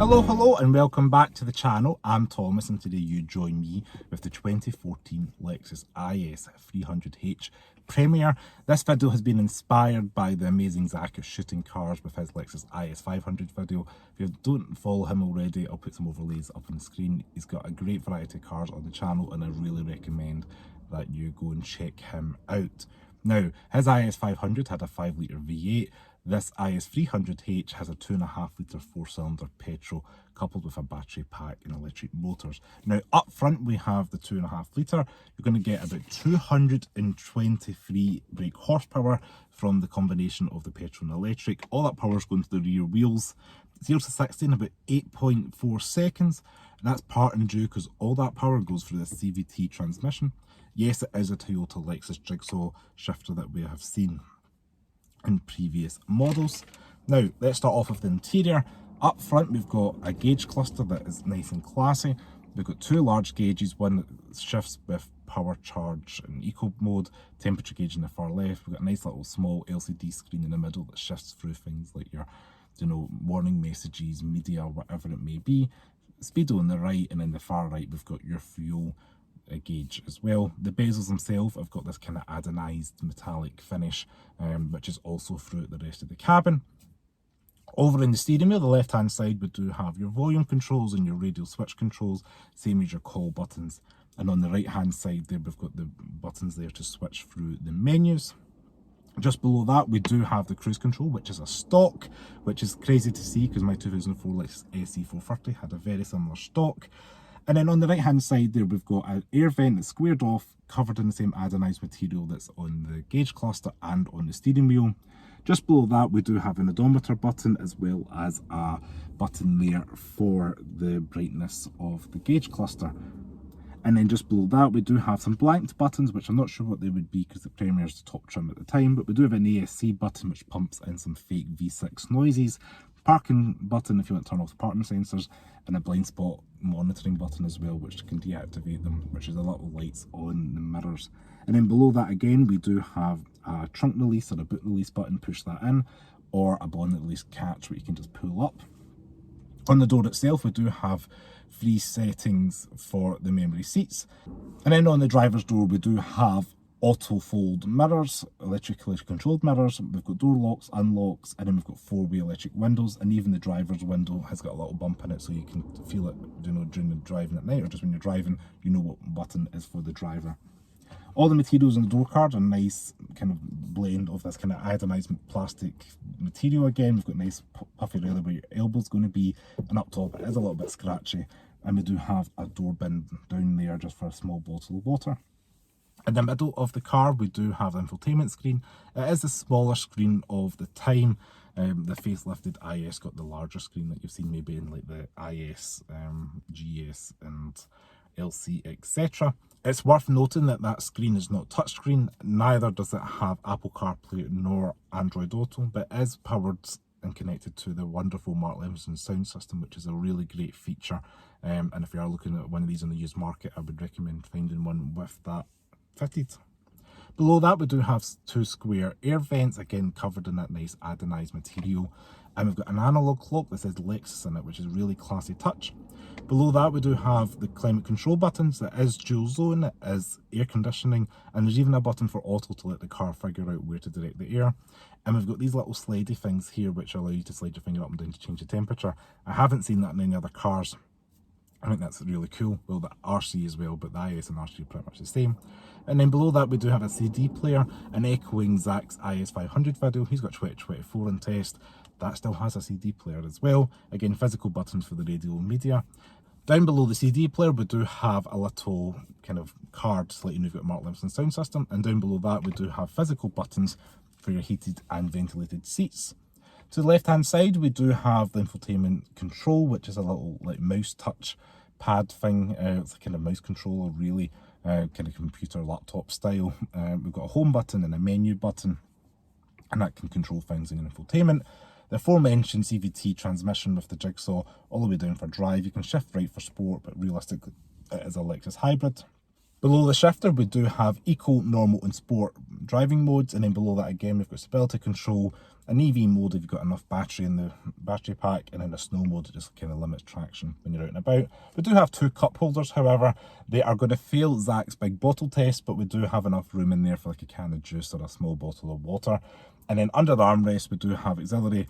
Hello and welcome back to the channel. I'm Thomas and today you join me with the 2014 Lexus IS 300h Premier. This video has been inspired by the amazing Zack of shooting cars with his Lexus IS 500 video. If you don't follow him already, I'll put some overlays up on the screen. He's got a great variety of cars on the channel and I really recommend that you go and check him out. Now, his IS 500 had a 5-litre V8. This IS 300h has a 2.5-litre 4-cylinder petrol coupled with a battery pack and electric motors. Now up front we have the 2.5-litre. You're going to get about 223 brake horsepower from the combination of the petrol and electric. All that power is going to the rear wheels. 0 to 60 in about 8.4 seconds. And that's partly due because all that power goes through the CVT transmission. Yes, it is a Toyota Lexus jigsaw shifter that we have seen in previous models. Now let's start off with the interior. Up front we've got a gauge cluster that is nice and classy. We've got two large gauges, one that shifts with power charge and eco mode, temperature gauge in the far left. We've got a nice little small LCD screen in the middle that shifts through things like your warning messages, media, whatever it may be. Speedo on the right, and in the far right we've got your fuel gauge as well. The bezels themselves have got this kind of anodized metallic finish, which is also throughout the rest of the cabin. Over in the steering wheel, the left hand side, we do have your volume controls and your radio switch controls, same as your call buttons. And on the right hand side there, we've got the buttons there to switch through the menus. Just below that, we do have the cruise control, which is a stock, which is crazy to see because my 2004 Lexus SE430 had a very similar stock. And then on the right hand side there, we've got an air vent that's squared off, covered in the same anodized material that's on the gauge cluster and on the steering wheel. Just below that, we do have an odometer button as well as a button there for the brightness of the gauge cluster. And then just below that, we do have some blanked buttons, which I'm not sure what they would be because the Premier is the top trim at the time, but we do have an ASC button which pumps in some fake V6 noises, parking button if you want to turn off the parking sensors, and a blind spot monitoring button as well, which can deactivate them, which is the little lights on the mirrors. And then below that again, we do have a trunk release or a boot release button, push that in, or a bonnet release catch, which you can just pull up. On the door itself, we do have 3 settings for the memory seats. And then on the driver's door, we do have auto fold mirrors, electrically controlled mirrors. We've got door locks, unlocks, and then we've got 4-way electric windows, and even the driver's window has got a little bump in it so you can feel it, during the driving at night, or just when you're driving, you know what button is for the driver. All the materials on the door card are nice kind of blend of this kind of iodinized plastic material again. We've got nice puffy leather where your elbow's going to be, and up top it is a little bit scratchy. And we do have a door bin down there just for a small bottle of water. In the middle of the car, we do have the infotainment screen. It is the smaller screen of the time. The facelifted IS got the larger screen that you've seen maybe in like the IS, GS and LC, etc. It's worth noting that that screen is not touchscreen, neither does it have Apple CarPlay nor Android Auto, but it is powered and connected to the wonderful Mark Levinson sound system, which is a really great feature. And if you are looking at one of these on the used market, I would recommend finding one with that fitted. Below that, we do have 2 square air vents, again covered in that nice anodized material, and we've got an analog clock that says Lexus in it, which is a really classy touch. Below that, we do have the climate control buttons. That is dual zone, it is air conditioning, and there's even a button for auto to let the car figure out where to direct the air. And we've got these little slidey things here which allow you to slide your finger up and down to change the temperature. I haven't seen that in any other cars. I think that's really cool. Well, the RC as well, but the IS and RC are pretty much the same. And then below that, we do have a CD player, and echoing Zack's IS 500 video. He's got 2024 in test. That still has a CD player as well. Again, physical buttons for the radio and media. Down below the CD player, we do have a little kind of card to let you know you've got Mark Levinson sound system. And down below that, we do have physical buttons for your heated and ventilated seats. To the left hand side, we do have the infotainment control, which is a little like mouse touch pad thing. It's a kind of mouse controller really, kind of computer laptop style. We've got a home button and a menu button, and that can control things in infotainment. The aforementioned CVT transmission with the jigsaw all the way down for drive. You can shift right for sport, but realistically it is a Lexus hybrid. Below the shifter, we do have Eco, Normal and Sport driving modes, and then below that again we've got stability control, an EV mode if you've got enough battery in the battery pack, and then a snow mode that just kind of limits traction when you're out and about. We do have 2 cup holders, however. They are going to fail Zack's big bottle test, but we do have enough room in there for like a can of juice or a small bottle of water. And then under the armrest we do have auxiliary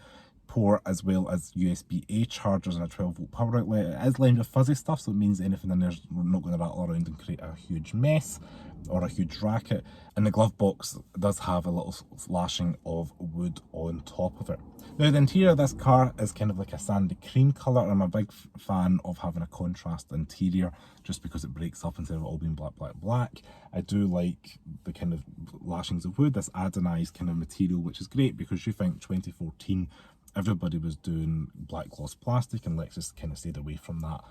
port as well as USB-A chargers and a 12-volt power outlet. It is lined with fuzzy stuff, so it means anything in there's not going to rattle around and create a huge mess or a huge racket. And the glove box does have a little flashing of wood on top of it. Now the interior of this car is kind of like a sandy cream colour, and I'm a big fan of having a contrast interior just because it breaks up instead of it all being black, black, black. I do like the kind of lashings of wood, this anodized kind of material, which is great because you think 2014 everybody was doing black gloss plastic, and Lexus kind of stayed away from that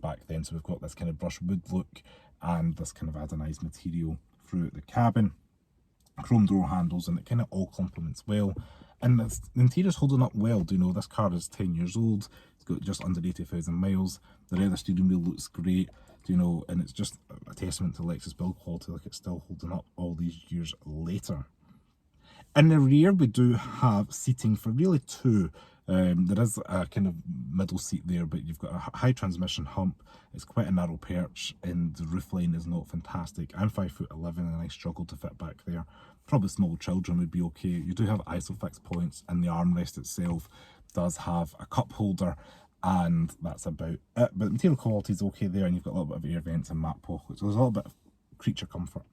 back then. So we've got this kind of brush wood look and this kind of anodized material throughout the cabin, chrome door handles, and it kind of all complements well. And the interior's holding up well. Do you know, this car is 10 years old, it's got just under 80,000 miles, the leather steering wheel looks great, do you know, and it's just a testament to Lexus build quality, like it's still holding up all these years later. In the rear we do have seating for really 2. There is a kind of middle seat there, but you've got a high transmission hump, it's quite a narrow perch, and the roofline is not fantastic. I'm 5'11" and I struggle to fit back there. Probably small children would be okay. You do have ISOFIX points, and the armrest itself does have a cup holder, and that's about it. But the material quality is okay there, and you've got a little bit of air vents and mat pockets, so there's a little bit of creature comfort.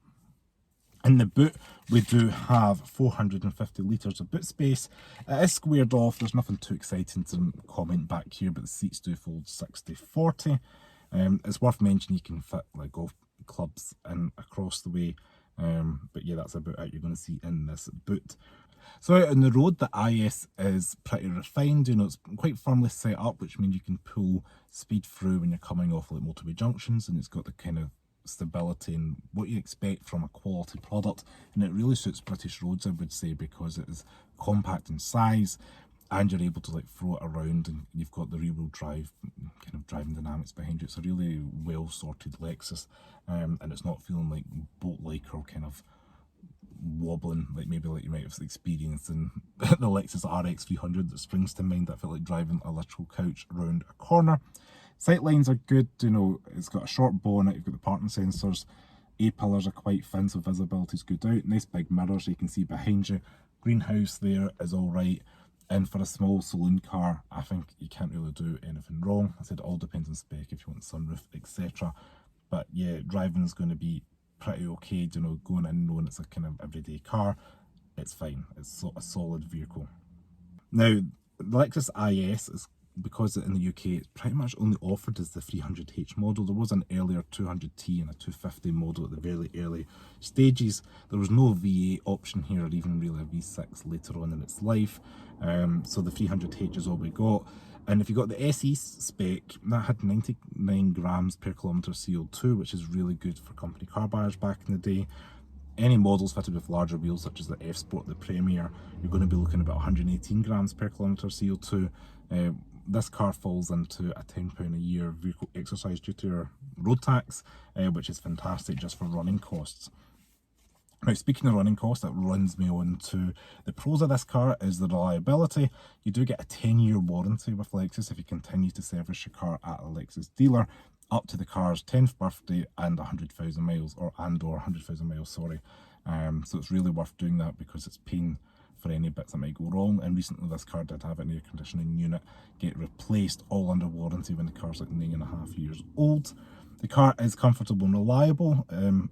In the boot, we do have 450 litres of boot space. It is squared off, there's nothing too exciting to comment back here, but the seats do fold 60-40. It's worth mentioning you can fit like golf clubs in across the way, but yeah, that's about it you're going to see in this boot. So out on the road, the IS is pretty refined, you know, it's quite firmly set up, which means you can pull speed through when you're coming off like motorway junctions, and it's got the kind of stability and what you expect from a quality product, and it really suits British roads, I would say, because it is compact in size and you're able to like throw it around, and you've got the rear-wheel drive kind of driving dynamics behind you. It's a really well sorted Lexus, and it's not feeling like boat-like or kind of wobbling like maybe like you might have experienced in the Lexus RX 300 that springs to mind. That felt like driving a literal couch around a corner. Sight lines are good, you know, it's got a short bonnet, you've got the parking sensors, A-pillars are quite thin so visibility's good out, nice big mirrors so you can see behind you, greenhouse there is alright, and for a small saloon car I think you can't really do anything wrong. I said it all depends on spec if you want sunroof etc, but yeah, driving is going to be pretty okay, you know, going in knowing it's a kind of everyday car, it's fine, it's a solid vehicle. Now the Lexus IS is, because in the UK it's pretty much only offered as the 300h model. There was an earlier 200T and a 250 model at the very early stages. There was no V8 option here, or even really a V6 later on in its life, so the 300h is all we got. And if you got the SE spec, that had 99 grams per kilometre CO2, which is really good for company car buyers back in the day. Any models fitted with larger wheels such as the F Sport, the Premier, you're going to be looking at about 118 grams per kilometre CO2. This car falls into a £10 a year vehicle exercise duty or road tax, which is fantastic just for running costs. Now, speaking of running costs, that runs me on to the pros of this car is the reliability. You do get a 10-year warranty with Lexus if you continue to service your car at a Lexus dealer up to the car's 10th birthday and 100,000 miles, or 100,000 miles, sorry. So it's really worth doing that because it's paying for any bits that might go wrong. And recently this car did have an air conditioning unit get replaced, all under warranty, when the car's like 9.5 years old. The car is comfortable and reliable,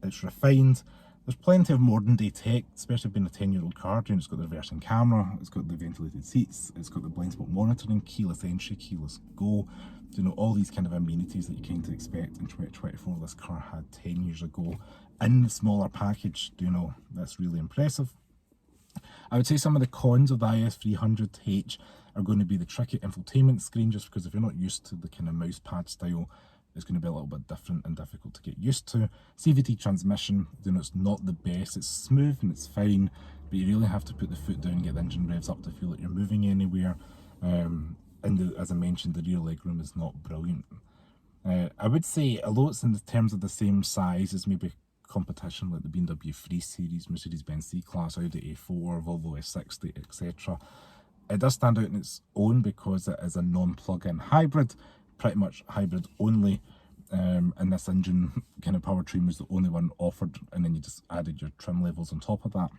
it's refined. There's plenty of modern day tech, especially being a 10-year-old car. It's got the reversing camera, it's got the ventilated seats, it's got the blind spot monitoring, keyless entry, keyless go, you know, all these kind of amenities that you kind of expect in 2024 this car had 10 years ago in the smaller package. You know, that's really impressive. I would say some of the cons of the IS300H are going to be the tricky infotainment screen, just because if you're not used to the kind of mouse pad style, it's going to be a little bit different and difficult to get used to. CVT transmission, you know, it's not the best. It's smooth and it's fine, but you really have to put the foot down and get the engine revs up to feel like you're moving anywhere. And as I mentioned, the rear legroom is not brilliant. I would say, although it's in the terms of the same size as maybe competition like the BMW 3 Series, Mercedes-Benz C-Class, Audi A4, Volvo S60, etc. It does stand out in its own because it is a non-plug-in hybrid, pretty much hybrid only, and this engine kind of powertrain was the only one offered, and then you just added your trim levels on top of that.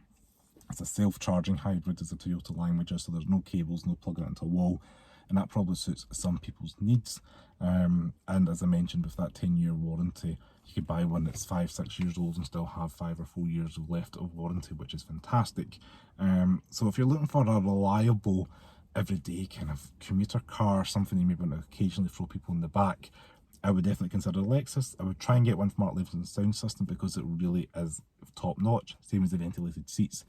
It's a self-charging hybrid, as the Toyota language is, so there's no cables, no plugging it into a wall, and that probably suits some people's needs. And as I mentioned, with that 10-year warranty, you could buy one that's 5-6 years old and still have 5 or 4 years left of warranty, which is fantastic. So if you're looking for a reliable, everyday kind of commuter car, something you maybe want to occasionally throw people in the back, I would definitely consider Lexus. I would try and get one from Art Levison's sound system because it really is top notch, same as the ventilated seats.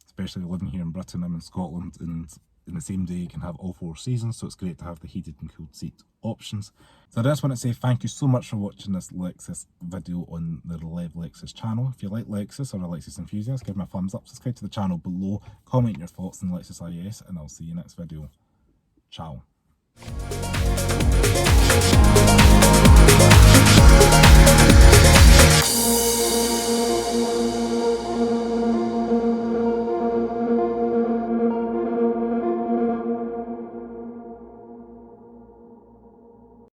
Especially living here in Britain, I'm in Scotland, and in the same day you can have all 4 seasons, so it's great to have the heated and cooled seat options. So I just want to say thank you so much for watching this Lexus video on the Lev Lexus channel. If you like Lexus or a Lexus enthusiast, give me a thumbs up, subscribe to the channel below, comment your thoughts on Lexus IS, and I'll see you next video. Ciao.